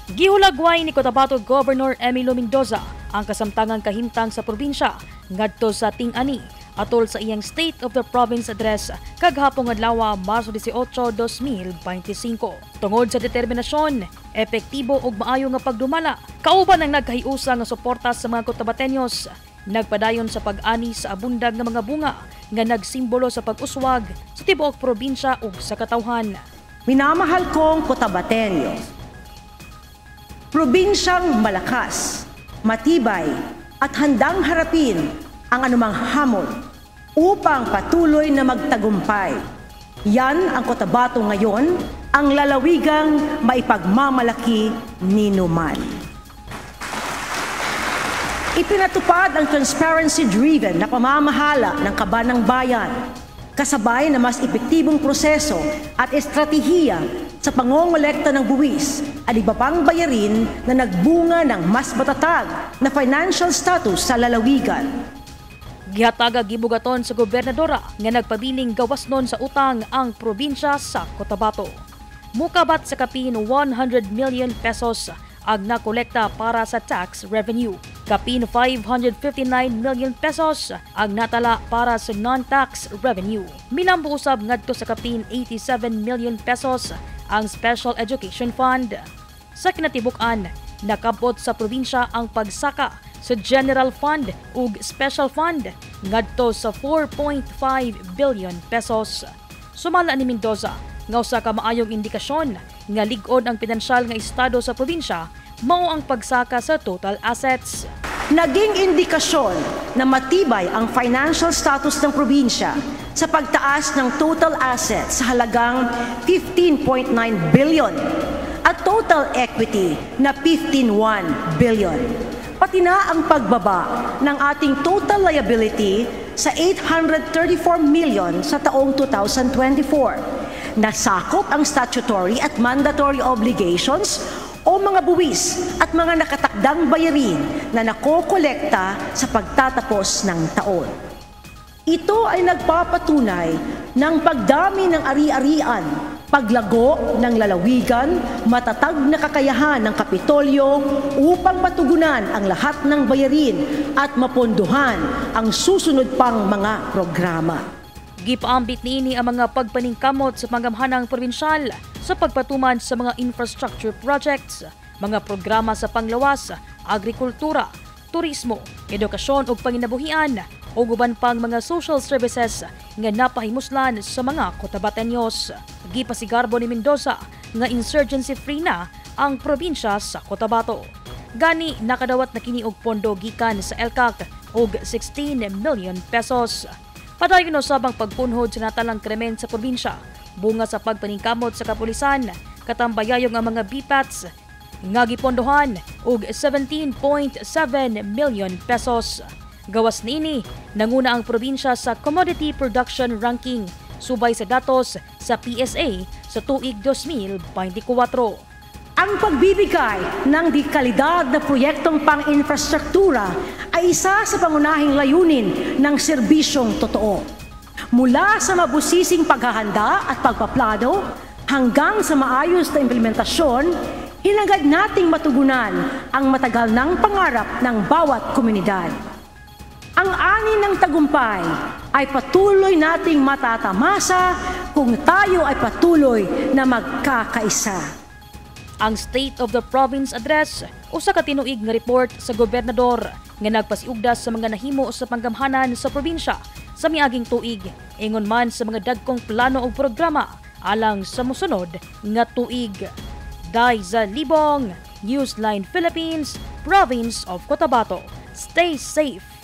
Gihulagway ni Cotabato Governor Emilio Mendoza ang kasamtangang kahimtang sa probinsya ngadto sa ting-ani atol sa iyang State of the Province Address kaghapong adlaw Marso 18, 2025. Tungod sa determinasyon, epektibo ug maayo nga pagdumala, kauban ang nagkahiusa nga suporta sa mga Cotabateños, nagpadayon sa pag-ani sa abundag nga mga bunga nga nagsimbolo sa pag-uswag sa tibuok probinsya ug sa katawhan. Minamahal kong Cotabateños, probinsyang malakas, matibay at handang harapin ang anumang hamon upang patuloy na magtagumpay. Yan ang Cotabato ngayon, ang lalawigang maipagmamalaki ni Numan. Ipinatupad ang transparency-driven na pamamahala ng kabanang bayan, kasabay na mas epektibong proseso at estratehiya sa pangongolekta ng buwis at iba pang bayarin na nagbunga ng mas matatag na financial status sa lalawigan. Gihataga gibugaton sa gobernadora nga nagpabiling gawasnon sa utang ang probinsya sa Cotabato. Mukabat sa kapin 100 million pesos ang nakolekta para sa tax revenue. Kapin 559 million pesos ang natala para sa non-tax revenue. Milambuusab ngadto sa kapin 87 million pesos ang Special Education Fund. Sa kinatibuk-an, nakabot sa probinsya ang pagsaka sa General Fund ug Special Fund ngadto sa 4.5 billion pesos. Sumala ni Mendoza nga usa ka maayong indikasyon nga lig-on ang pinansyal nga estado sa probinsya mao ang pagsaka sa total assets. Naging indikasyon na matibay ang financial status ng probinsya sa pagtaas ng total assets sa halagang 15.9 billion at total equity na 15.1 billion. Pati na ang pagbaba ng ating total liability sa 834 million sa taong 2024. Nasakop ang statutory at mandatory obligations o mga buwis at mga nakatakdang bayarin na nakokolekta sa pagtatapos ng taon. Ito ay nagpapatunay ng pagdami ng ari-arian, paglago ng lalawigan, matatag na kakayahan ng Kapitolyo upang matugunan ang lahat ng bayarin at mapondohan ang susunod pang mga programa. Gipaambit niini ang mga pagpaningkamot sa panggamhanang probinsyal sa pagpatuman sa mga infrastructure projects, mga programa sa panglawas, agrikultura, turismo, edukasyon ug panginabuhian o uban pang mga social services nga napahimuslan sa mga Cotabateños. Gipasigarbo ni Mendoza nga insurgency-free na ang probinsya sa Cotabato. Gani nakadawat na kini og pondo gikan sa ELCAC og 16 million pesos. Padayon usab ang pagpunhod sa natalang krimen sa probinsya, bunga sa pagpaningkamot sa kapulisan, katambayayong ang mga BPATs nga gipondohan og 17.7 million pesos. Gawas niini, nanguna ang probinsya sa Commodity Production Ranking, subay sa datos sa PSA sa tuig 2024. Ang pagbibigay ng dekalidad na proyektong pang-infrastruktura ay isa sa pangunahing layunin ng serbisyong totoo. Mula sa mabusising paghahanda at pagpaplano hanggang sa maayos na implementasyon, hinagad nating matugunan ang matagal ng pangarap ng bawat komunidad. Ang ani ng tagumpay ay patuloy nating matatamasa kung tayo ay patuloy na magkakaisa. Ang State of the Province Address usa ka tinuig nga report sa gobernador nga nagpasiugdas sa mga nahimo sa panggamhanan sa probinsya sa miaging tuig, ingon man sa mga dagkong plano ug programa alang sa mosunod nga tuig. Daiza Libong, Newsline Philippines, Province of Cotabato. Stay safe.